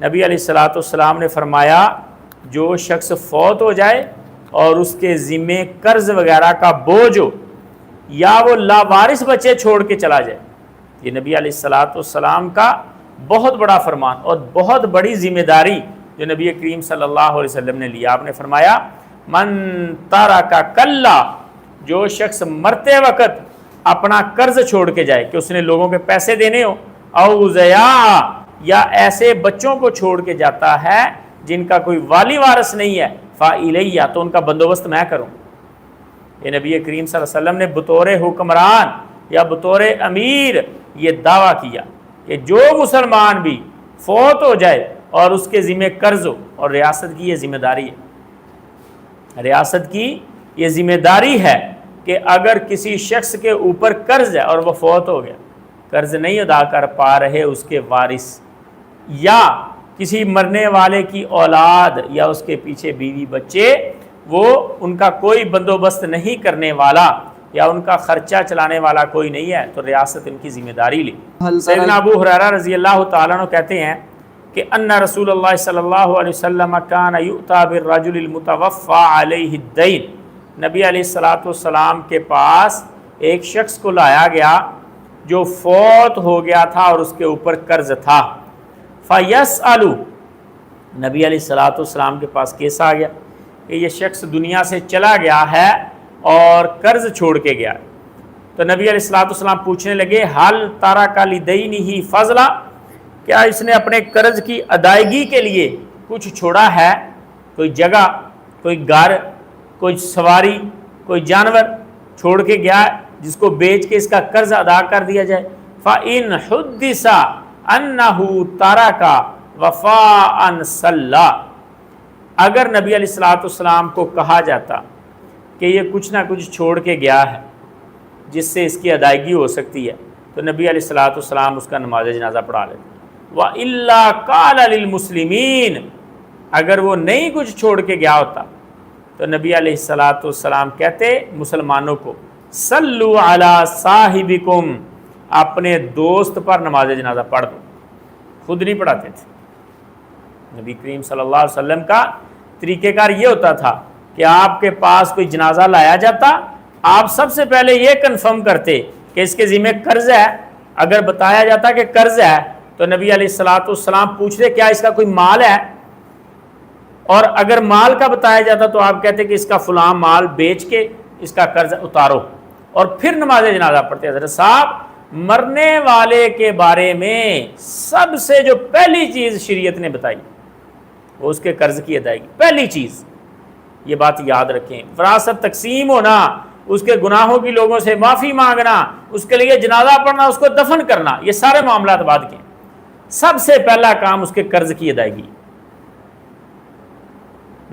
نبی علیہ الصلوۃ والسلام نے فرمایا جو شخص فوت ہو جائے اور اس کے ذمے قرض وغیرہ کا بوجھ ہو یا وہ لاوارث بچے چھوڑ کے چلا جائے، یہ نبی علیہ الصلوۃ والسلام کا بہت بڑا فرمان اور بہت بڑی ذمہ داری جو نبی کریم صلی اللہ علیہ وسلم نے لیا۔ آپ نے فرمایا من ترک کلا، جو شخص مرتے وقت اپنا قرض چھوڑ کے جائے کہ اس نے لوگوں کے پیسے دینے ہو، او ضیاع، یا ایسے بچوں کو چھوڑ کے جاتا ہے جن کا کوئی والی وارث نہیں ہے، فالیہ، تو ان کا بندوبست میں کروں۔ یہ نبی کریم صلی اللہ علیہ وسلم نے بطور حکمران یا بطور امیر یہ دعویٰ کیا کہ جو مسلمان بھی فوت ہو جائے اور اس کے ذمہ قرض ہو، اور ریاست کی یہ ذمہ داری ہے، ریاست کی یہ ذمہ داری ہے کہ اگر کسی شخص کے اوپر قرض ہے اور وہ فوت ہو گیا، قرض نہیں ادا کر پا رہے اس کے وارث، یا کسی مرنے والے کی اولاد یا اس کے پیچھے بیوی بچے، وہ ان کا کوئی بندوبست نہیں کرنے والا یا ان کا خرچہ چلانے والا کوئی نہیں ہے، تو ریاست ان کی ذمہ داری لی۔ سیدنا ابو ہریرہ رضی اللہ تعالیٰ عنہ کہتے ہیں کہ ان رسول اللہ صلی اللہ علیہ وسلم کان یؤتی بالرجل المتوفی علیہ الدین، نبی علیہ الصلوۃ والسلام کے پاس ایک شخص کو لایا گیا جو فوت ہو گیا تھا اور اس کے اوپر قرض تھا۔ فیسأل، نبی علیہ الصلوۃ والسلام کے پاس کیس آ گیا کہ یہ شخص دنیا سے چلا گیا ہے اور قرض چھوڑ کے گیا، تو نبی علیہ الصلوۃ والسلام پوچھنے لگے حل ترک لدینہ فضلا، کیا اس نے اپنے قرض کی ادائیگی کے لیے کچھ چھوڑا ہے، کوئی جگہ، کوئی گھر، کوئی سواری، کوئی جانور چھوڑ کے گیا جس کو بیچ کے اس کا قرض ادا کر دیا جائے۔ فَإِنْ حُدِّثَ أَنَّهُ تَرَكَ وَفَاءً صَلَّى، اگر نبی علیہ الصلوۃ والسلام کو کہا جاتا کہ یہ کچھ نہ کچھ چھوڑ کے گیا ہے جس سے اس کی ادائیگی ہو سکتی ہے، تو نبی علیہ الصلوۃ والسلام اس کا نماز جنازہ پڑھا لیتے۔ وَإِلَّا قَالَ لِلْمُسْلِمِينَ، اگر وہ نہیں کچھ چھوڑ کے گیا ہوتا تو نبی علیہ الصلوۃ والسلام کہتے مسلمانوں کو صلو علی صاحبکم، اپنے دوست پر نماز جنازہ پڑھ دو، خود نہیں پڑھاتے تھے۔ نبی کریم صلی اللہ علیہ وسلم کا طریقہ کار یہ ہوتا تھا کہ آپ کے پاس کوئی جنازہ لایا جاتا، آپ سب سے پہلے یہ کنفرم کرتے کہ اس کے ذمہ قرض ہے، اگر بتایا جاتا کہ قرض ہے تو نبی علیہ الصلوۃ والسلام پوچھتے کیا اس کا کوئی مال ہے، اور اگر مال کا بتایا جاتا تو آپ کہتے کہ اس کا فلاں مال بیچ کے اس کا قرض اتارو، اور پھر نماز جنازہ پڑھتے۔ حضرت صاحب، مرنے والے کے بارے میں سب سے جو پہلی چیز شریعت نے بتائی وہ اس کے قرض کی ادائیگی، پہلی چیز، یہ بات یاد رکھیں۔ وراثت تقسیم ہونا، اس کے گناہوں کی لوگوں سے معافی مانگنا، اس کے لیے جنازہ پڑھنا، اس کو دفن کرنا، یہ سارے معاملات بعد کے، سب سے پہلا کام اس کے قرض کی ادائیگی۔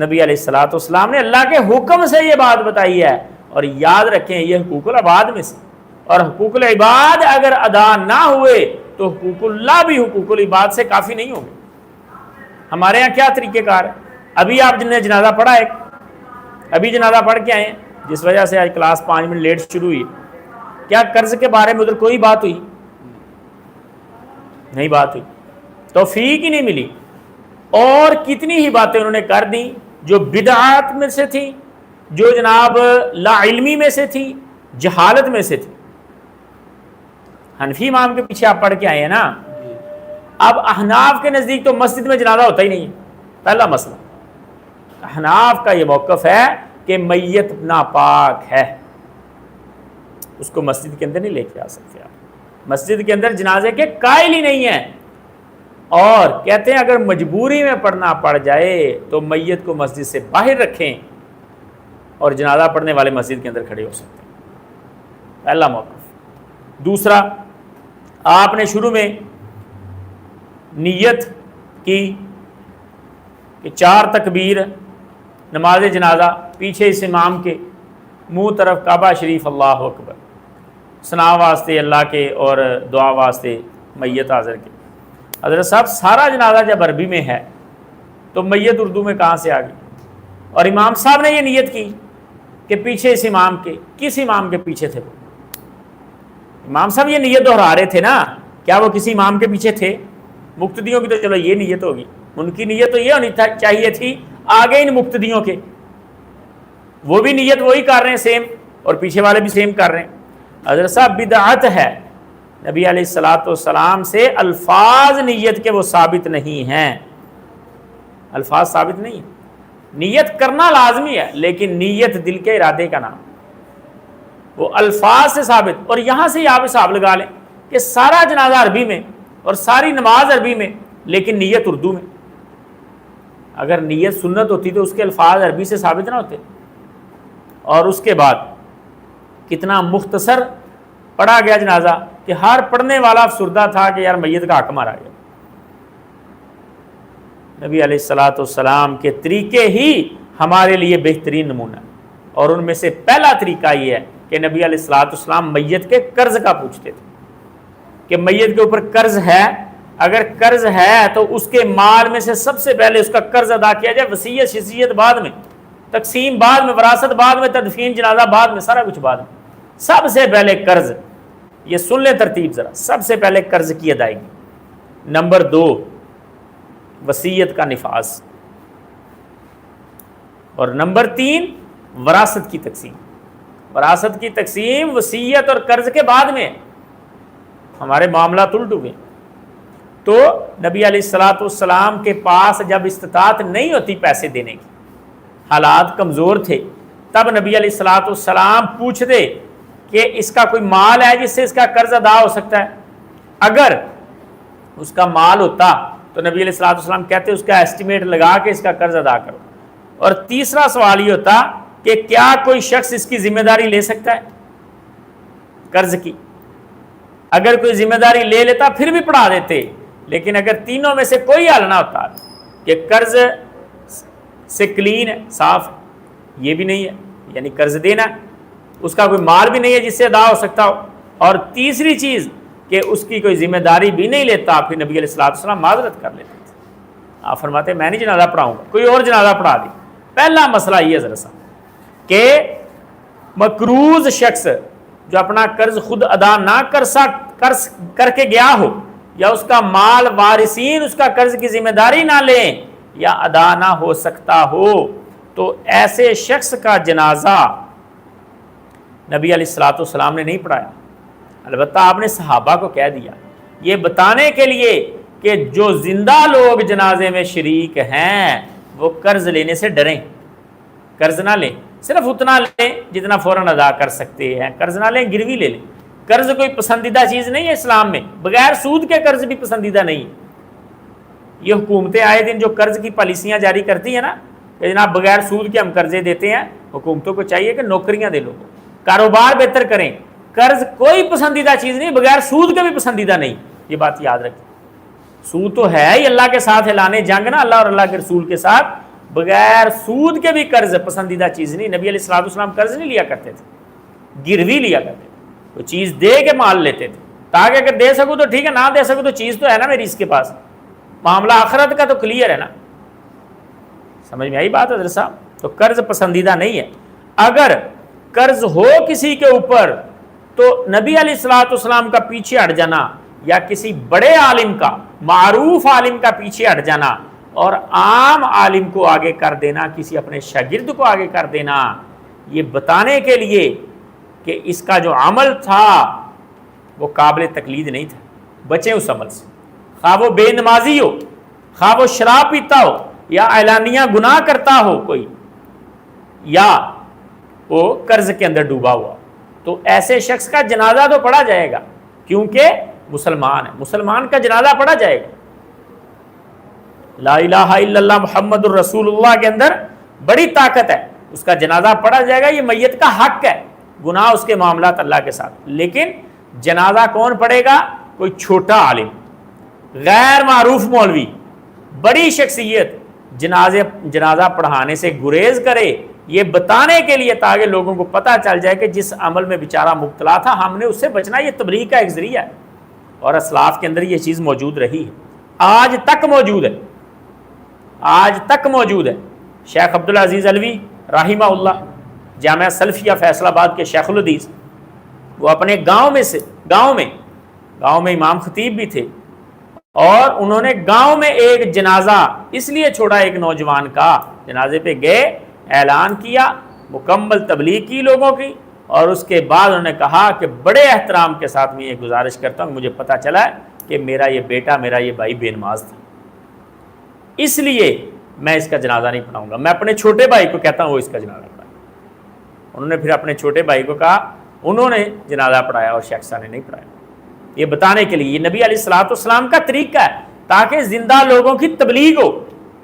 نبی علیہ الصلوۃ والسلام نے اللہ کے حکم سے یہ بات بتائی ہے، اور یاد رکھیں یہ حقوق العباد میں سے، اور حقوق العباد اگر ادا نہ ہوئے تو حقوق اللہ بھی حقوق العباد سے کافی نہیں ہوں گے۔ ہمارے ہاں کیا طریقہ کار ہے، ابھی آپ جن نے جنازہ پڑھا ہے، ابھی جنازہ پڑھ کے آئے ہیں، جس وجہ سے آج کلاس 5 منٹ لیٹ شروع ہوئی، کیا قرض کے بارے میں ادھر کوئی بات ہوئی؟ نہیں بات ہوئی، توفیق ہی نہیں ملی، اور کتنی ہی باتیں انہوں نے کر دیں جو بدعات میں سے تھی، جو جناب لا علمی میں سے تھی، جہالت میں سے تھی۔ حنفی امام کے پیچھے آپ پڑھ کے آئے ہیں نا، اب احناف کے نزدیک تو مسجد میں جنازہ ہوتا ہی نہیں ہے، پہلا مسئلہ۔ احناف کا یہ موقف ہے کہ میت ناپاک ہے، اس کو مسجد کے اندر نہیں لے کے آ سکتے آپ، مسجد کے اندر جنازے کے قائل ہی نہیں ہیں، اور کہتے ہیں اگر مجبوری میں پڑھنا پڑ جائے تو میت کو مسجد سے باہر رکھیں اور جنازہ پڑھنے والے مسجد کے اندر کھڑے ہو سکتے ہیں، پہلا موقف۔ دوسرا، آپ نے شروع میں نیت کی کہ 4 تکبیر نماز جنازہ، پیچھے اس امام کے منہ طرف کعبہ شریف، اللہ اکبر، ثنا واسطے اللہ کے اور دعا واسطے میت حاضر کے۔ حضرت صاحب، سارا جنازہ جب عربی میں ہے تو میت اردو میں کہاں سے آ گئی؟ اور امام صاحب نے یہ نیت کی کہ پیچھے اس امام کے، کس امام کے پیچھے تھے وہ؟ امام صاحب یہ نیت دہرا رہے تھے نا، کیا وہ کسی امام کے پیچھے تھے؟ مقتدیوں کی تو چلو یہ نیت ہوگی، ان کی نیت تو یہ ہونی چاہیے تھی آگے ان مقتدیوں کے، وہ بھی نیت وہی کر رہے ہیں سیم، اور پیچھے والے بھی سیم کر رہے ہیں۔ حضرت صاحب بدعت ہے، نبی علیہ الصلوۃ والسلام سے الفاظ نیت کے وہ ثابت نہیں ہیں، الفاظ ثابت نہیں ہیں۔ نیت کرنا لازمی ہے، لیکن نیت دل کے ارادے کا نام، وہ الفاظ سے ثابت۔ اور یہاں سے آپ حساب لگا لیں کہ سارا جنازہ عربی میں اور ساری نماز عربی میں، لیکن نیت اردو میں۔ اگر نیت سنت ہوتی تو اس کے الفاظ عربی سے ثابت نہ ہوتے۔ اور اس کے بعد کتنا مختصر پڑھا گیا جنازہ کہ ہر پڑھنے والا افسردہ تھا کہ یار میت کا حق مارا گیا۔ نبی علیہ الصلوۃ والسلام کے طریقے ہی ہمارے لیے بہترین نمونہ، اور ان میں سے پہلا طریقہ یہ ہے کہ نبی علیہ الصلوۃ والسلام میت کے قرض کا پوچھتے تھے کہ میت کے اوپر قرض ہے، اگر قرض ہے تو اس کے مال میں سے سب سے پہلے اس کا قرض ادا کیا جائے، وصیت شصیت بعد میں، تقسیم بعد میں، وراثت بعد میں، تدفین جنازہ بعد میں، سارا کچھ بعد میں، سب سے پہلے قرض۔ یہ سن لیں ترتیب ذرا، سب سے پہلے قرض کی ادائیگی، نمبر 2 وصیت کا نفاذ، اور نمبر 3 وراثت کی تقسیم۔ وراثت کی تقسیم وصیت اور قرض کے بعد میں، ہمارے معاملات الٹ ہوئے۔ تو نبی علیہ الصلوۃ والسلام کے پاس جب استطاعت نہیں ہوتی پیسے دینے کی، حالات کمزور تھے، تب نبی علیہ الصلوۃ والسلام پوچھتے کہ اس کا کوئی مال ہے جس سے اس کا قرض ادا ہو سکتا ہے؟ اگر اس کا مال ہوتا تو نبی علیہ الصلوۃ والسلام کہتے اس کا ایسٹیمیٹ لگا کے اس کا قرض ادا کرو۔ اور تیسرا سوال یہ ہوتا کہ کیا کوئی شخص اس کی ذمہ داری لے سکتا ہے قرض کی؟ اگر کوئی ذمہ داری لے لیتا پھر بھی پڑھا دیتے، لیکن اگر تینوں میں سے کوئی حل نہ ہوتا کہ قرض سے کلین ہے، صاف ہے، یہ بھی نہیں ہے، یعنی قرض دینا ہے، اس کا کوئی مال بھی نہیں ہے جس سے ادا ہو سکتا ہو، اور تیسری چیز کہ اس کی کوئی ذمہ داری بھی نہیں لیتا، پھر نبی علیہ الصلوۃ والسلام معذرت کر لیتے تھے۔ آپ فرماتے میں نہیں جنازہ پڑھاؤں گا، کوئی اور جنازہ پڑھا دی۔ پہلا مسئلہ یہ ذرا سا کہ مقروض شخص جو اپنا قرض خود ادا نہ کر کے گیا ہو، یا اس کا مال وارثین اس کا قرض کی ذمہ داری نہ لیں، یا ادا نہ ہو سکتا ہو، تو ایسے شخص کا جنازہ نبی علیہ الصلوۃ والسلام نے نہیں پڑھایا۔ البتہ آپ نے صحابہ کو کہہ دیا، یہ بتانے کے لیے کہ جو زندہ لوگ جنازے میں شریک ہیں وہ قرض لینے سے ڈریں، قرض نہ لیں، صرف اتنا لیں جتنا فوراً ادا کر سکتے ہیں، قرض نہ لیں، گروی لے لیں۔ قرض کوئی پسندیدہ چیز نہیں ہے اسلام میں، بغیر سود کے قرض بھی پسندیدہ نہیں۔ یہ حکومتیں آئے دن جو قرض کی پالیسیاں جاری کرتی ہیں نا کہ جناب بغیر سود کے ہم قرضے دیتے ہیں، حکومتوں کو چاہیے کہ نوکریاں دے لوگوں، کاروبار بہتر کریں۔ قرض کوئی پسندیدہ چیز نہیں، بغیر سود کے بھی پسندیدہ نہیں، یہ بات یاد رکھیں۔ سود تو ہے ہی اللہ کے ساتھ اعلان جنگ نا، اللہ اور اللہ کے رسول کے ساتھ، بغیر سود کے بھی قرض پسندیدہ چیز نہیں۔ نبی علیہ الصلوۃ والسلام قرض نہیں لیا کرتے تھے، گروی لیا کرتے تھے، وہ چیز دے کے مال لیتے تھے، تاکہ اگر دے سکوں تو ٹھیک ہے، نہ دے سکوں تو چیز تو ہے نا میری اس کے پاس، معاملہ آخرت کا تو کلیئر ہے نا۔ سمجھ میں آئی بات حضرت صاحب؟ تو قرض پسندیدہ نہیں ہے۔ اگر قرض ہو کسی کے اوپر تو نبی علیہ الصلوۃ والسلام کا پیچھے ہٹ جانا، یا کسی بڑے عالم کا، معروف عالم کا پیچھے ہٹ جانا، اور عام عالم کو آگے کر دینا، کسی اپنے شاگرد کو آگے کر دینا، یہ بتانے کے لیے کہ اس کا جو عمل تھا وہ قابل تقلید نہیں تھا، بچیں اس عمل سے، خواہ وہ بے نمازی ہو، خواہ وہ شراب پیتا ہو، یا اعلانیہ گناہ کرتا ہو کوئی، یا وہ قرض کے اندر ڈوبا ہوا، تو ایسے شخص کا جنازہ تو پڑھا جائے گا، کیونکہ مسلمان ہے، مسلمان کا جنازہ پڑھا جائے گا۔ لا الہ الا اللہ محمد الرسول اللہ کے اندر بڑی طاقت ہے، اس کا جنازہ پڑھا جائے گا، یہ میت کا حق ہے، گناہ اس کے معاملات اللہ کے ساتھ۔ لیکن جنازہ کون پڑھے گا؟ کوئی چھوٹا عالم، غیر معروف مولوی، بڑی شخصیت جنازہ پڑھانے سے گریز کرے، یہ بتانے کے لیے تاکہ لوگوں کو پتہ چل جائے کہ جس عمل میں بیچارہ مبتلا تھا ہم نے اس سے بچنا، یہ تبلیغ کا ایک ذریعہ ہے، اور اسلاف کے اندر یہ چیز موجود رہی ہے، آج تک موجود ہے، آج تک موجود ہے۔ شیخ عبدالعزیز علوی رحمہ اللہ، جامعہ سلفیہ فیصل آباد کے شیخ الحدیث، وہ اپنے گاؤں میں امام خطیب بھی تھے، اور انہوں نے گاؤں میں ایک جنازہ اس لیے چھوڑا ایک نوجوان کا، جنازے پہ گئے، اعلان کیا، مکمل تبلیغ کی لوگوں کی، اور اس کے بعد انہوں نے کہا کہ بڑے احترام کے ساتھ میں یہ گزارش کرتا ہوں، مجھے پتہ چلا ہے کہ میرا یہ بیٹا، میرا یہ بھائی بے نماز تھا، اس لیے میں اس کا جنازہ نہیں پڑھاؤں گا، میں اپنے چھوٹے بھائی کو کہتا ہوں وہ اس کا جنازہ پڑھائے۔ انہوں نے پھر اپنے چھوٹے بھائی کو کہا، انہوں نے جنازہ پڑھایا اور شیخ صاحب نے نہیں پڑھایا۔ یہ بتانے کے لیے، یہ نبی علیہ الصلوۃ والسلام کا طریقہ ہے تاکہ زندہ لوگوں کی تبلیغ ہو،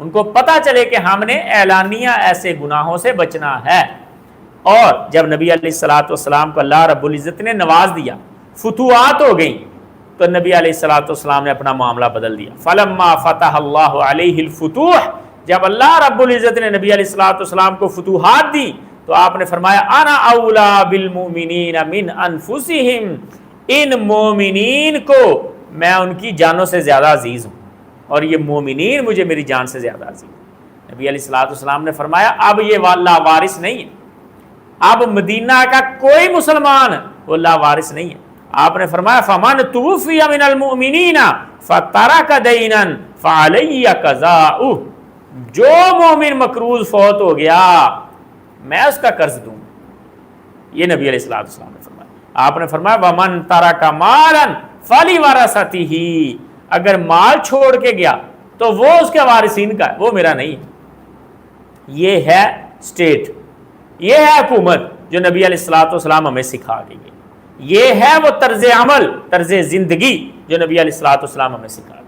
ان کو پتہ چلے کہ ہم نے اعلانیہ ایسے گناہوں سے بچنا ہے۔ اور جب نبی علیہ الصلوۃ والسلام کو اللہ رب العزت نے نواز دیا، فتوحات ہو گئیں، تو نبی علیہ الصلوۃ والسلام نے اپنا معاملہ بدل دیا۔ فلما فتح اللہ علیہ الفتوح، جب اللہ رب العزت نے نبی علیہ الصلوۃ والسلام کو فتوحات دی تو آپ نے فرمایا انا اولا بالمؤمنین من انفسہم، ان مومنین کو میں ان کی جانوں سے زیادہ عزیز ہوں، اور یہ مومنین مجھے میری جان سے زیادہ عزیز ہیں۔ نبی علیہ الصلوۃ والسلام نے فرمایا اب یہ لاوارث نہیں ہے، اب مدینہ کا کوئی مسلمان وہ لاوارث نہیں ہے۔ آپ نے فرمایا فمن توفی من المؤمنین فترک دینا فعلی قضاؤہ، جو مومن مقروض فوت ہو گیا میں اس کا قرض دوں، یہ نبی علیہ الصلوۃ والسلام نے فرمایا۔ آپ نے فرمایا ومن ترک مالا فلورثتہ، اگر مال چھوڑ کے گیا تو وہ اس کے وارثین کا ہے، وہ میرا نہیں ہے۔ یہ ہے اسٹیٹ، یہ ہے حکومت جو نبی علیہ الصلوۃ والسلام ہمیں سکھا گئی ہے، یہ ہے وہ طرز عمل، طرز زندگی جو نبی علیہ الصلوۃ والسلام ہمیں سکھا گئی۔